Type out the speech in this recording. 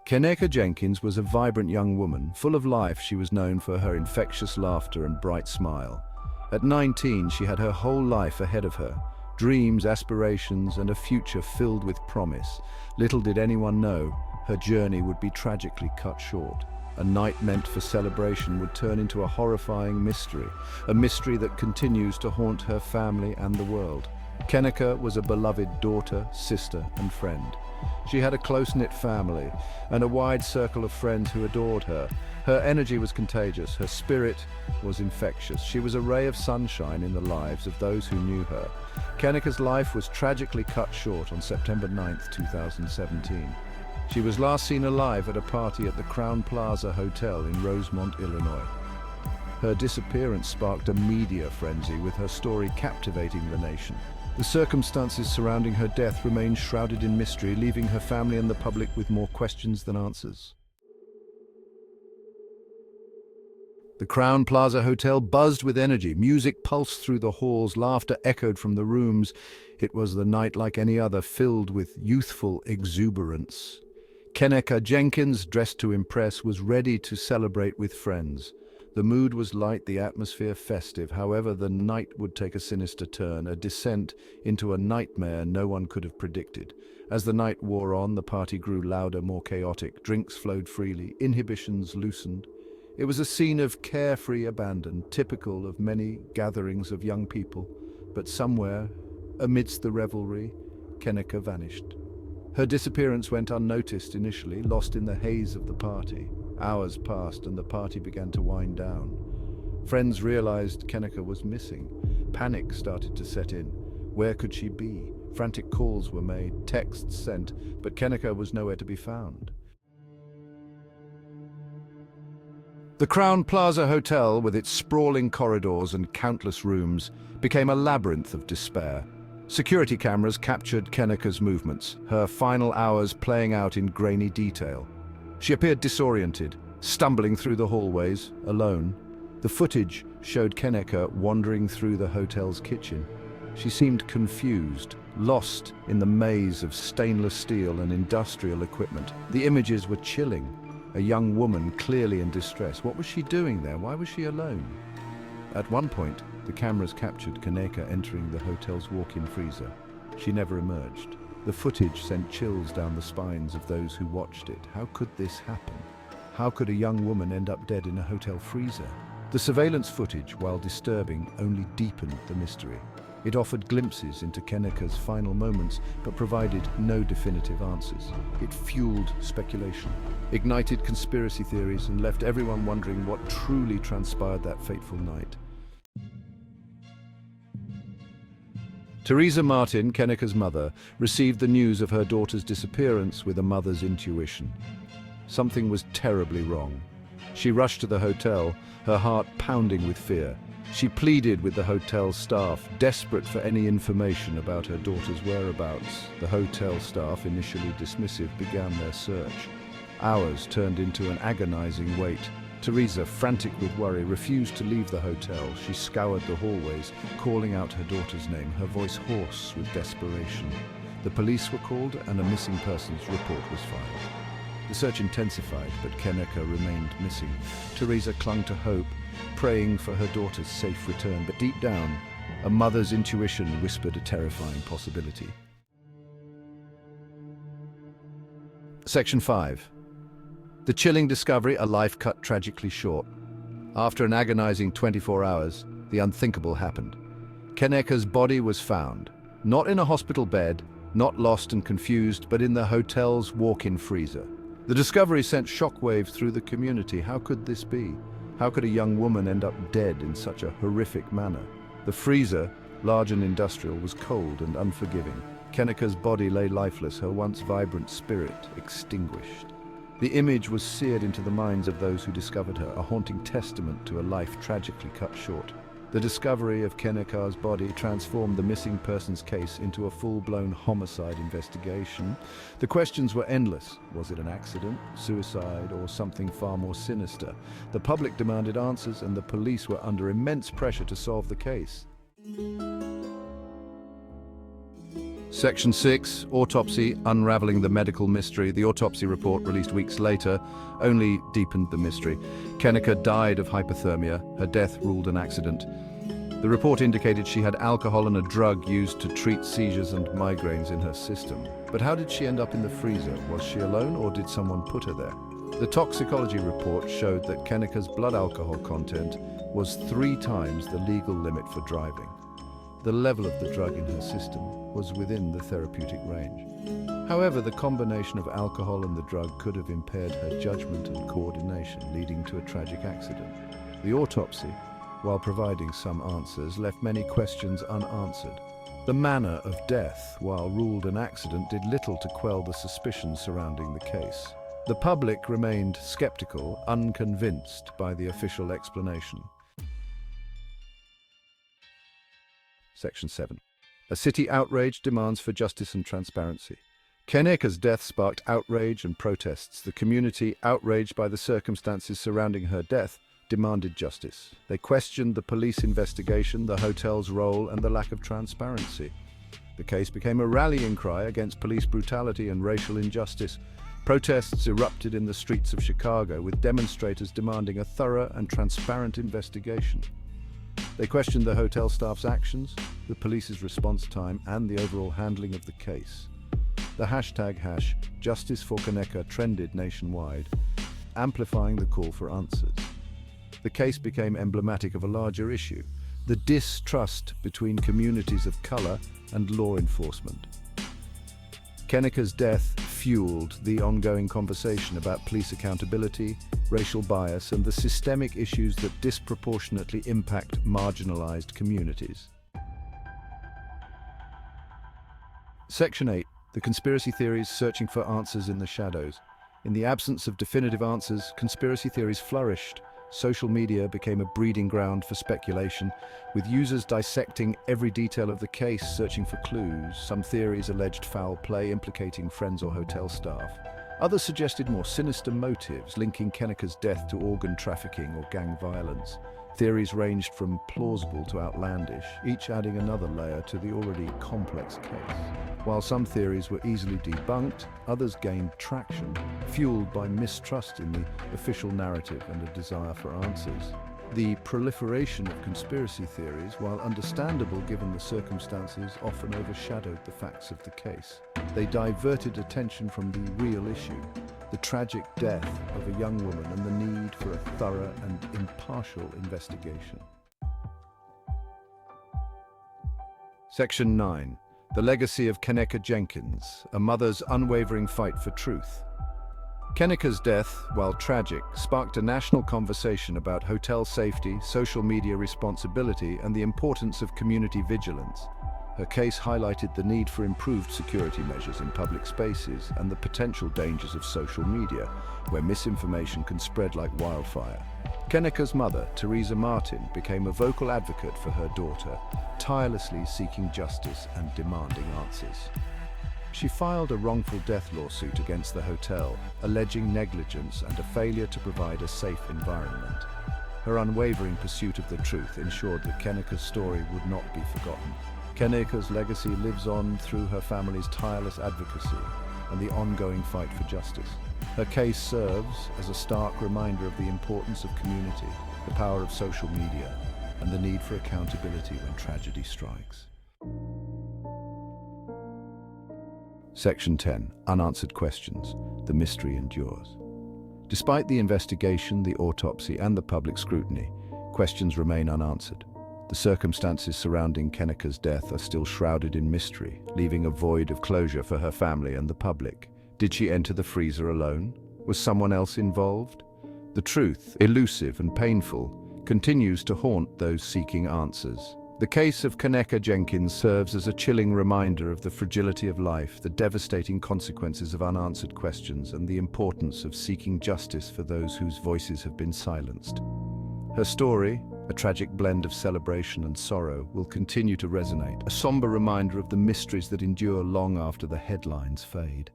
Kenneka Jenkins was a vibrant young woman. Full of life, she was known for her infectious laughter and bright smile. At 19, she had her whole life ahead of her. Dreams, aspirations, and a future filled with promise. Little did anyone know, her journey would be tragically cut short. A night meant for celebration would turn into a horrifying mystery, a mystery that continues to haunt her family and the world. Kenneka was a beloved daughter, sister, and friend. She had a close-knit family and a wide circle of friends who adored her. Her energy was contagious, her spirit was infectious. She was a ray of sunshine in the lives of those who knew her. Kenneka's life was tragically cut short on September 9, 2017. She was last seen alive at a party at the Crowne Plaza Hotel in Rosemont, Illinois. Her disappearance sparked a media frenzy, with her story captivating the nation. The circumstances surrounding her death remain shrouded in mystery, leaving her family and the public with more questions than answers. The Crowne Plaza Hotel buzzed with energy. Music pulsed through the halls, laughter echoed from the rooms. It was the night like any other, filled with youthful exuberance. Kenneka Jenkins, dressed to impress, was ready to celebrate with friends. The mood was light, the atmosphere festive. However, the night would take a sinister turn, a descent into a nightmare no one could have predicted. As the night wore on, the party grew louder, more chaotic. Drinks flowed freely, inhibitions loosened. It was a scene of carefree abandon, typical of many gatherings of young people. But somewhere, amidst the revelry, Kenneka vanished. Her disappearance went unnoticed initially, lost in the haze of the party. Hours passed and the party began to wind down. Friends realized Kenneka was missing. Panic started to set in. Where could she be? Frantic calls were made, texts sent, but Kenneka was nowhere to be found. The Crowne Plaza Hotel, with its sprawling corridors and countless rooms, became a labyrinth of despair. Security cameras captured Kenneka's movements, her final hours playing out in grainy detail. She appeared disoriented, stumbling through the hallways, alone. The footage showed Kenneka wandering through the hotel's kitchen. She seemed confused, lost in the maze of stainless steel and industrial equipment. The images were chilling. A young woman clearly in distress. What was she doing there? Why was she alone? At one point, the cameras captured Kenneka entering the hotel's walk-in freezer. She never emerged. The footage sent chills down the spines of those who watched it. How could this happen? How could a young woman end up dead in a hotel freezer? The surveillance footage, while disturbing, only deepened the mystery. It offered glimpses into Kenneka's final moments, but provided no definitive answers. It fueled speculation, ignited conspiracy theories, and left everyone wondering what truly transpired that fateful night. Teresa Martin, Kenneka's mother, received the news of her daughter's disappearance with a mother's intuition. Something was terribly wrong. She rushed to the hotel, her heart pounding with fear. She pleaded with the hotel staff, desperate for any information about her daughter's whereabouts. The hotel staff, initially dismissive, began their search. Hours turned into an agonizing wait. Teresa, frantic with worry, refused to leave the hotel. She scoured the hallways, calling out her daughter's name, her voice hoarse with desperation. The police were called and a missing persons report was filed. The search intensified, but Kenneka remained missing. Teresa clung to hope, praying for her daughter's safe return, but deep down, a mother's intuition whispered a terrifying possibility. Section 5. The chilling discovery, a life cut tragically short. After an agonizing 24 hours, the unthinkable happened. Kenneka's body was found, not in a hospital bed, not lost and confused, but in the hotel's walk-in freezer. The discovery sent shockwaves through the community. How could this be? How could a young woman end up dead in such a horrific manner? The freezer, large and industrial, was cold and unforgiving. Kenneka's body lay lifeless, her once vibrant spirit extinguished. The image was seared into the minds of those who discovered her, a haunting testament to a life tragically cut short. The discovery of Kenneka's body transformed the missing persons case into a full-blown homicide investigation. The questions were endless. Was it an accident, suicide, or something far more sinister? The public demanded answers, and the police were under immense pressure to solve the case. Section 6, Autopsy, unraveling the medical mystery. The autopsy report, released weeks later, only deepened the mystery. Kenneka died of hypothermia, her death ruled an accident. The report indicated she had alcohol and a drug used to treat seizures and migraines in her system. But how did she end up in the freezer? Was she alone, or did someone put her there? The toxicology report showed that Kenneka's blood alcohol content was 3 times the legal limit for driving. The level of the drug in her system was within the therapeutic range. However, the combination of alcohol and the drug could have impaired her judgment and coordination, leading to a tragic accident. The autopsy, while providing some answers, left many questions unanswered. The manner of death, while ruled an accident, did little to quell the suspicions surrounding the case. The public remained skeptical, unconvinced by the official explanation. Section 7. A city outrage demands for justice and transparency. Kenneka's death sparked outrage and protests. The community, outraged by the circumstances surrounding her death, demanded justice. They questioned the police investigation, the hotel's role, and the lack of transparency. The case became a rallying cry against police brutality and racial injustice. Protests erupted in the streets of Chicago, with demonstrators demanding a thorough and transparent investigation. They questioned the hotel staff's actions, the police's response time, and the overall handling of the case. The hashtag #Justice for Kenneka trended nationwide, amplifying the call for answers. The case became emblematic of a larger issue: the distrust between communities of color and law enforcement. Kenneka's death fueled the ongoing conversation about police accountability, racial bias, and the systemic issues that disproportionately impact marginalized communities. Section 8. The conspiracy theories searching for answers in the shadows. In the absence of definitive answers, conspiracy theories flourished. Social media became a breeding ground for speculation, with users dissecting every detail of the case, searching for clues. Some theories alleged foul play implicating friends or hotel staff. Others suggested more sinister motives, linking Kenneka's death to organ trafficking or gang violence. Theories ranged from plausible to outlandish, each adding another layer to the already complex case. While some theories were easily debunked, others gained traction, fueled by mistrust in the official narrative and a desire for answers. The proliferation of conspiracy theories, while understandable given the circumstances, often overshadowed the facts of the case. They diverted attention from the real issue, the tragic death of a young woman, and the need for a thorough and impartial investigation. Section 9. The legacy of Kenneka Jenkins, a mother's unwavering fight for truth. Kenneka's death, while tragic, sparked a national conversation about hotel safety, social media responsibility, and the importance of community vigilance. Her case highlighted the need for improved security measures in public spaces and the potential dangers of social media, where misinformation can spread like wildfire. Kenneka's mother, Teresa Martin, became a vocal advocate for her daughter, tirelessly seeking justice and demanding answers. She filed a wrongful death lawsuit against the hotel, alleging negligence and a failure to provide a safe environment. Her unwavering pursuit of the truth ensured that Kenneka's story would not be forgotten. Kenneka's legacy lives on through her family's tireless advocacy and the ongoing fight for justice. Her case serves as a stark reminder of the importance of community, the power of social media, and the need for accountability when tragedy strikes. Section 10. Unanswered questions. The mystery endures. Despite the investigation, the autopsy, and the public scrutiny, questions remain unanswered. The circumstances surrounding Kenneka's death are still shrouded in mystery, leaving a void of closure for her family and the public. Did she enter the freezer alone? Was someone else involved? The truth, elusive and painful, continues to haunt those seeking answers. The case of Kenneka Jenkins serves as a chilling reminder of the fragility of life, the devastating consequences of unanswered questions, and the importance of seeking justice for those whose voices have been silenced. Her story, a tragic blend of celebration and sorrow, will continue to resonate, a somber reminder of the mysteries that endure long after the headlines fade.